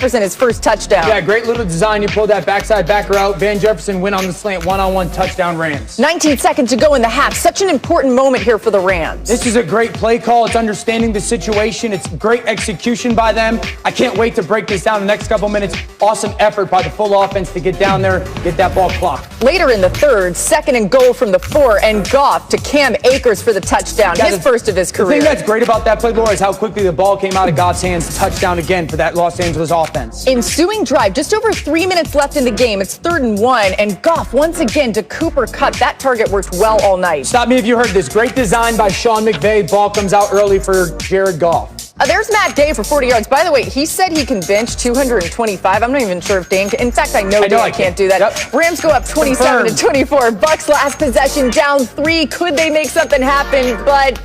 in his first touchdown. Yeah, great little design. You pulled that backside backer out. Van Jefferson went on the slant, one-on-one touchdown Rams. 19 seconds to go in the half. Such an important moment here for the Rams. This is a great play call. It's understanding the situation. It's great execution by them. I can't wait to break this down in the next couple minutes. Awesome effort by the full offense to get down there, get that ball clocked. Later in the third, 2nd and goal from the 4, and Goff to Cam Akers for the touchdown, his first of his career. The thing that's great about that play, Laura, is how quickly the ball came out of Goff's hands. Touchdown again for that Los Angeles offense. Ensuing drive, just over 3 minutes left in the game. It's 3rd and 1, and Goff once again to Cooper Kupp. That target worked well all night. Stop me if you heard this. Great design by Sean McVay. Ball comes out early for Jared Goff. There's Matt Day for 40 yards. By the way, he said he can bench 225. I'm not even sure if Dan can. In fact, I know Dan can't do that. Yep. Rams go up 27-24. Bucks last possession down 3. Could they make something happen? But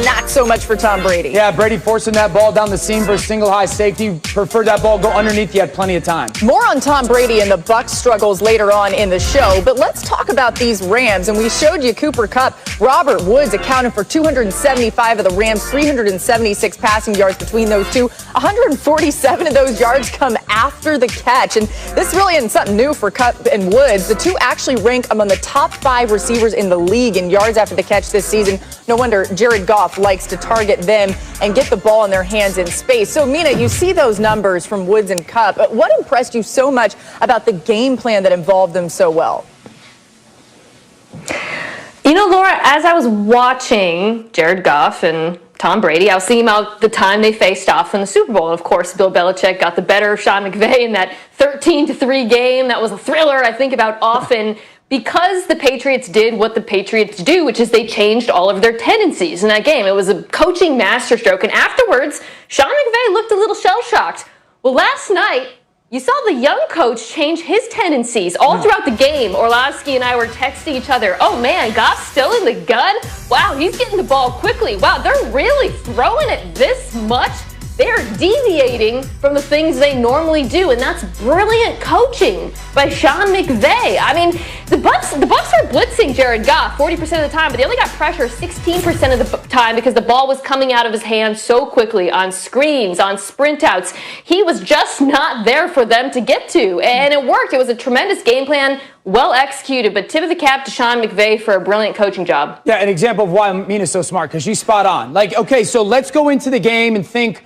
not so much for Tom Brady. Yeah, Brady forcing that ball down the seam for a single high safety. Preferred that ball go underneath. He had plenty of time. More on Tom Brady and the Bucks struggles later on in the show. But let's talk about these Rams. And we showed you Cooper Kupp. Robert Woods accounted for 275 of the Rams' 376 passing yards between those two. 147 of those yards come after the catch. And this really isn't something new for Kupp and Woods. The two actually rank among the top 5 receivers in the league in yards after the catch this season. No wonder Jared Goff likes to target them and get the ball in their hands in space. So, Mina, you see those numbers from Woods and Kupp. What impressed you so much about the game plan that involved them so well? You know, Laura, as I was watching Jared Goff and Tom Brady, I was thinking about the time they faced off in the Super Bowl. And of course, Bill Belichick got the better of Sean McVay in that 13-3 game. That was a thriller I think about often because the Patriots did what the Patriots do, which is they changed all of their tendencies in that game. It was a coaching masterstroke. And afterwards, Sean McVay looked a little shell-shocked. Well, last night, you saw the young coach change his tendencies all throughout the game. Orlovsky and I were texting each other, oh man, Goff's still in the gun? Wow, he's getting the ball quickly. Wow, they're really throwing it this much? They're deviating from the things they normally do, and that's brilliant coaching by Sean McVay. I mean, the Bucks are blitzing Jared Goff 40% of the time, but they only got pressure 16% of the time because the ball was coming out of his hands so quickly on screens, on sprint outs. He was just not there for them to get to, and it worked. It was a tremendous game plan, well executed, but tip of the cap to Sean McVay for a brilliant coaching job. Yeah, an example of why Mina's so smart, because she's spot on. Like, okay, so let's go into the game and think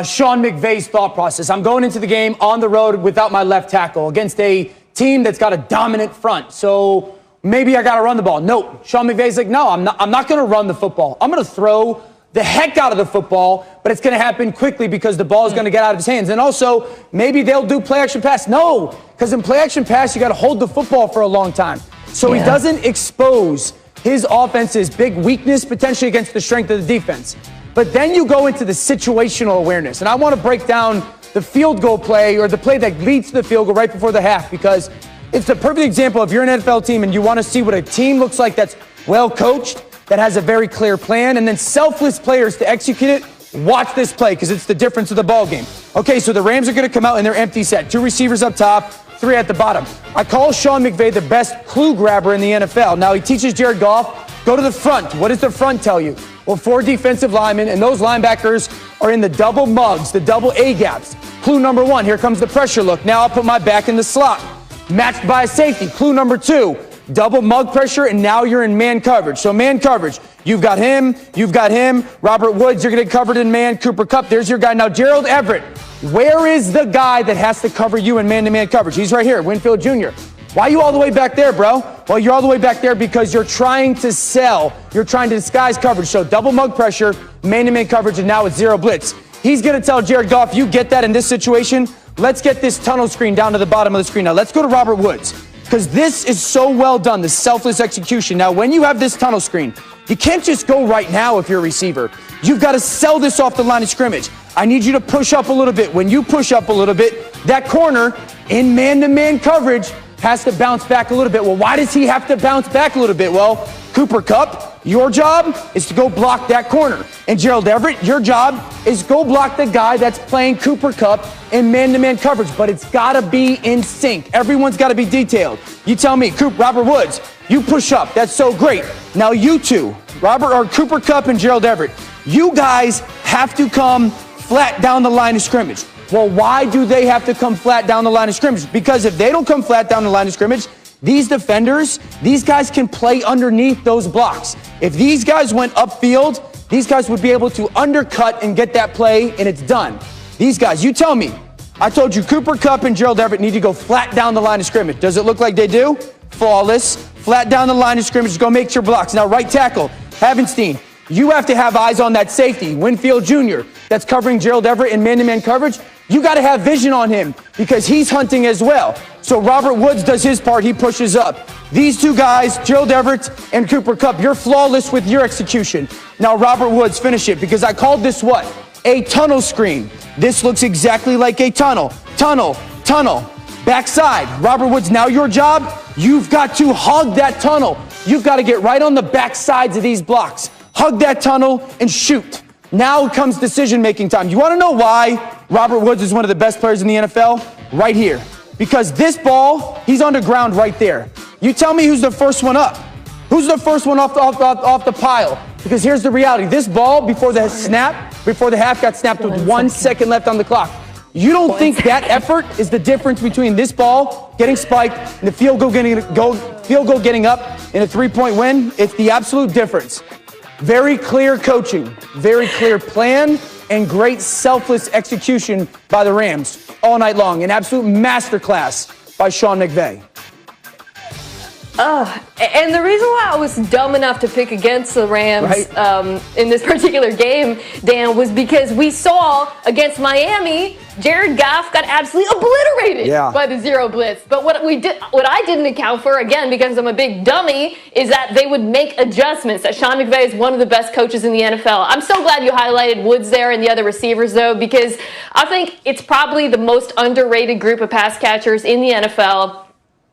Sean McVay's thought process. I'm going into the game on the road without my left tackle against a team that's got a dominant front. So maybe I got to run the ball. No, Sean McVay's like, no, I'm not going to run the football. I'm going to throw the heck out of the football, but it's going to happen quickly because the ball is going to get out of his hands. And also, maybe they'll do play action pass. No, because in play action pass, you got to hold the football for a long time. So he doesn't expose his offense's big weakness potentially against the strength of the defense. But then you go into the situational awareness. And I want to break down the field goal play or the play that leads to the field goal right before the half because it's the perfect example. If you're an NFL team and you want to see what a team looks like that's well coached, that has a very clear plan, and then selfless players to execute it, watch this play because it's the difference of the ball game. Okay, so the Rams are going to come out in their empty set. 2 receivers up top, 3 at the bottom. I call Sean McVay the best clue grabber in the NFL. Now he teaches Jared Goff, go to the front. What does the front tell you? Well, 4 defensive linemen, and those linebackers are in the double mugs, the double A gaps. Clue number 1, here comes the pressure look. Now I'll put my back in the slot. Matched by a safety. Clue number 2, double mug pressure, and now you're in man coverage. So man coverage, you've got him. Robert Woods, you're going to get covered in man. Cooper Kupp, there's your guy. Now Gerald Everett, where is the guy that has to cover you in man-to-man coverage? He's right here, Winfield Jr. Why are you all the way back there, bro? Well, you're all the way back there because you're trying to sell. You're trying to disguise coverage. So double mug pressure, man-to-man coverage, and now it's 0 blitz. He's going to tell Jared Goff, you get that in this situation? Let's get this tunnel screen down to the bottom of the screen. Now, let's go to Robert Woods because this is so well done, the selfless execution. Now, when you have this tunnel screen, you can't just go right now if you're a receiver. You've got to sell this off the line of scrimmage. I need you to push up a little bit. When you push up a little bit, that corner in man-to-man coverage has to bounce back a little bit. Well, why does he have to bounce back a little bit? Well, Cooper Kupp, your job is to go block that corner. And Gerald Everett, your job is go block the guy that's playing Cooper Kupp in man-to-man coverage. But it's got to be in sync. Everyone's got to be detailed. You tell me, Robert Woods, you push up. That's so great. Now you two, Cooper Kupp and Gerald Everett, you guys have to come flat down the line of scrimmage. Well, why do they have to come flat down the line of scrimmage? Because if they don't come flat down the line of scrimmage, these defenders, these guys can play underneath those blocks. If these guys went upfield, these guys would be able to undercut and get that play, and it's done. These guys, you tell me. I told you Cooper Kupp and Gerald Everett need to go flat down the line of scrimmage. Does it look like they do? Flawless. Flat down the line of scrimmage, go make your blocks. Now, right tackle, Havenstein, you have to have eyes on that safety, Winfield Jr., that's covering Gerald Everett in man-to-man coverage. You got to have vision on him because he's hunting as well. So Robert Woods does his part. He pushes up. These two guys, Gerald Everett and Cooper Kupp, you're flawless with your execution. Now, Robert Woods, finish it because I called this what? A tunnel screen. This looks exactly like a tunnel. Tunnel, tunnel. Backside. Robert Woods, now your job, you've got to hug that tunnel. You've got to get right on the back sides of these blocks. Hug that tunnel and shoot. Now comes decision-making time. You want to know why Robert Woods is one of the best players in the NFL? Right here. Because this ball, he's on the ground right there. You tell me who's the first one up. Who's the first one off the pile? Because here's the reality. This ball, before the half got snapped with 1 second left on the clock. You don't think that effort is the difference between this ball getting spiked and the field goal getting up in a three-point win? It's the absolute difference. Very clear coaching, very clear plan, and great selfless execution by the Rams all night long. An absolute masterclass by Sean McVay. And the reason why I was dumb enough to pick against the Rams in this particular game, Dan, was because we saw against Miami, Jared Goff got absolutely obliterated by the zero blitz. But what I didn't account for, again, because I'm a big dummy, is that they would make adjustments. That Sean McVay is one of the best coaches in the NFL. I'm so glad you highlighted Woods there and the other receivers, though, because I think it's probably the most underrated group of pass catchers in the NFL.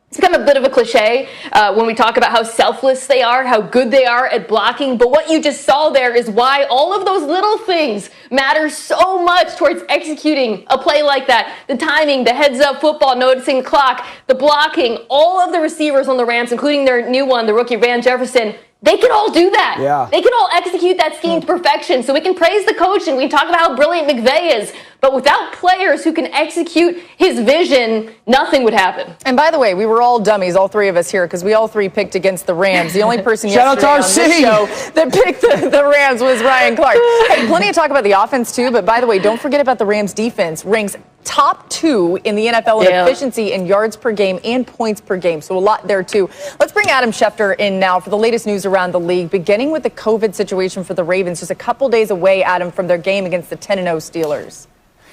It's become a bit of a cliche when we talk about how selfless they are, how good they are at blocking. But what you just saw there is why all of those little things matter so much towards executing a play like that. The timing, the heads-up football, noticing the clock, the blocking, all of the receivers on the Rams, including their new one, the rookie Van Jefferson, they can all do that. Yeah. They can all execute that scheme to perfection. So we can praise the coach and we talk about how brilliant McVay is. But without players who can execute his vision, nothing would happen. And by the way, we were all dummies, all three of us here, because we all three picked against the Rams. The only person yesterday on this show that picked the Rams was Ryan Clark. Hey, plenty of talk about the offense, too. But by the way, don't forget about the Rams defense. Ranks top 2 in the NFL in efficiency in yards per game and points per game. So a lot there, too. Let's bring Adam Schefter in now for the latest news around the league, beginning with the COVID situation for the Ravens. Just a couple days away, Adam, from their game against the 10-0 Steelers.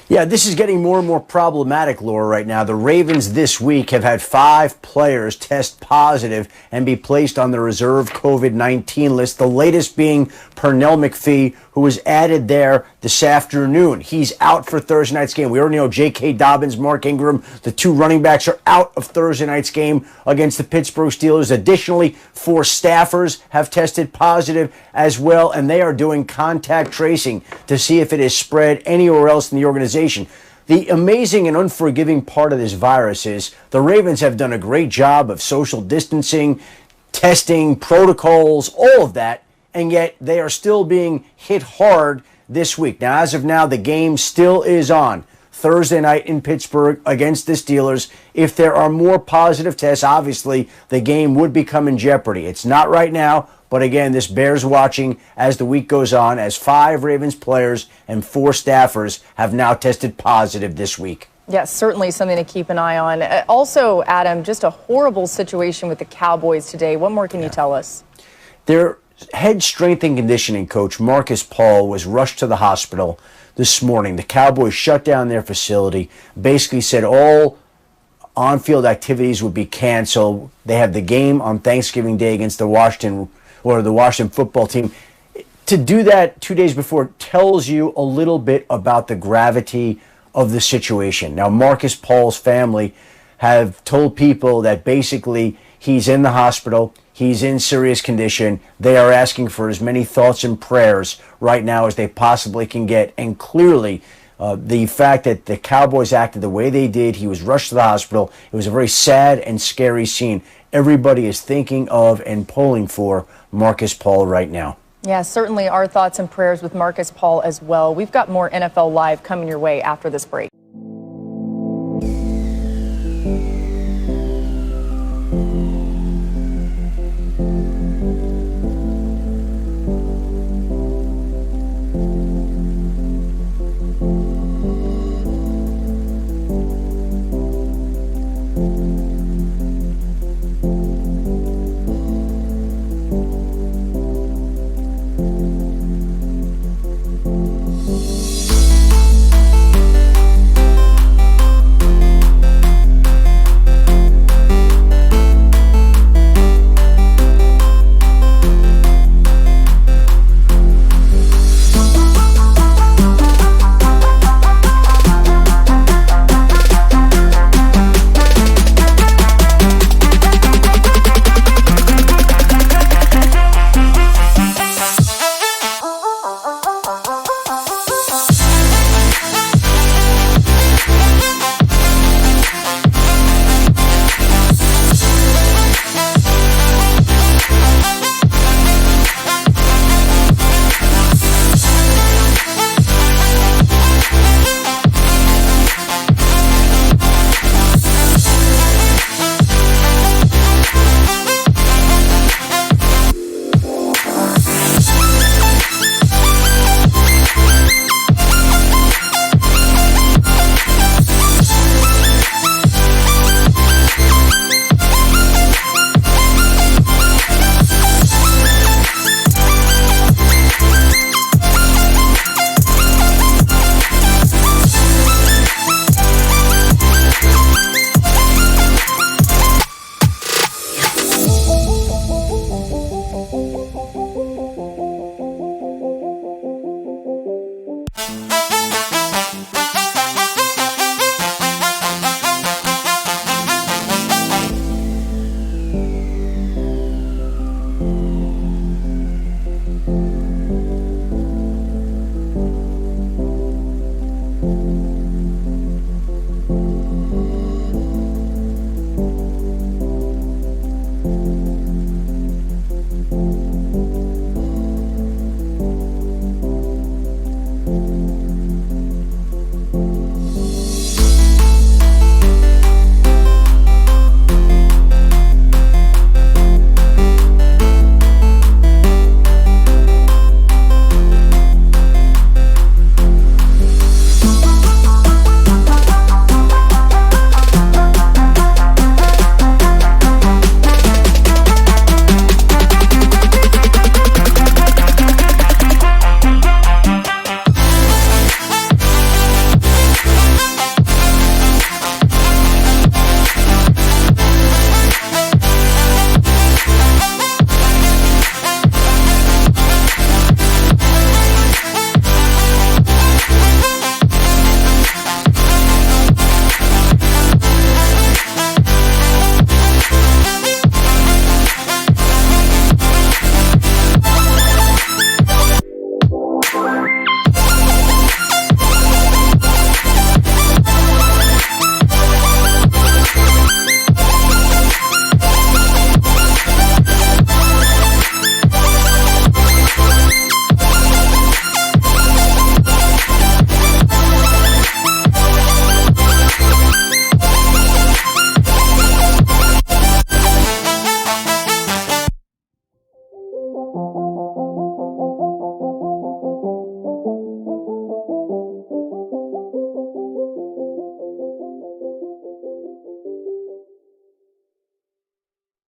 Yeah, this is getting more and more problematic, Laura, right now. The Ravens this week have had 5 players test positive and be placed on the reserve COVID-19 list, the latest being Pernell McPhee, who was added there this afternoon. He's out for Thursday night's game. We already know J.K. Dobbins, Mark Ingram, the 2 running backs are out of Thursday night's game against the Pittsburgh Steelers. Additionally, 4 staffers have tested positive as well, and they are doing contact tracing to see if it is spread anywhere else in the organization. The amazing and unforgiving part of this virus is the Ravens have done a great job of social distancing, testing, protocols, all of that, and yet they are still being hit hard this week. Now, as of now, the game still is on Thursday night in Pittsburgh against the Steelers. If there are more positive tests, obviously the game would become in jeopardy. It's not right now, but again, this bears watching as the week goes on, as 5 Ravens players and 4 staffers have now tested positive this week. Yes, certainly something to keep an eye on. Also, Adam, just a horrible situation with the Cowboys today. What more can you tell us? Their head strength and conditioning coach, Marcus Paul, was rushed to the hospital this morning. The Cowboys shut down their facility, basically said all on-field activities would be canceled. They have the game on Thanksgiving Day against the Washington football team. To do that 2 days before tells you a little bit about the gravity of the situation. Now, Marcus Paul's family have told people that basically he's in the hospital, he's in serious condition. They are asking for as many thoughts and prayers right now as they possibly can get. And clearly, the fact that the Cowboys acted the way they did, he was rushed to the hospital. It was a very sad and scary scene. Everybody is thinking of and pulling for Marcus Paul right now. Yeah, certainly our thoughts and prayers with Marcus Paul as well. We've got more NFL Live coming your way after this break.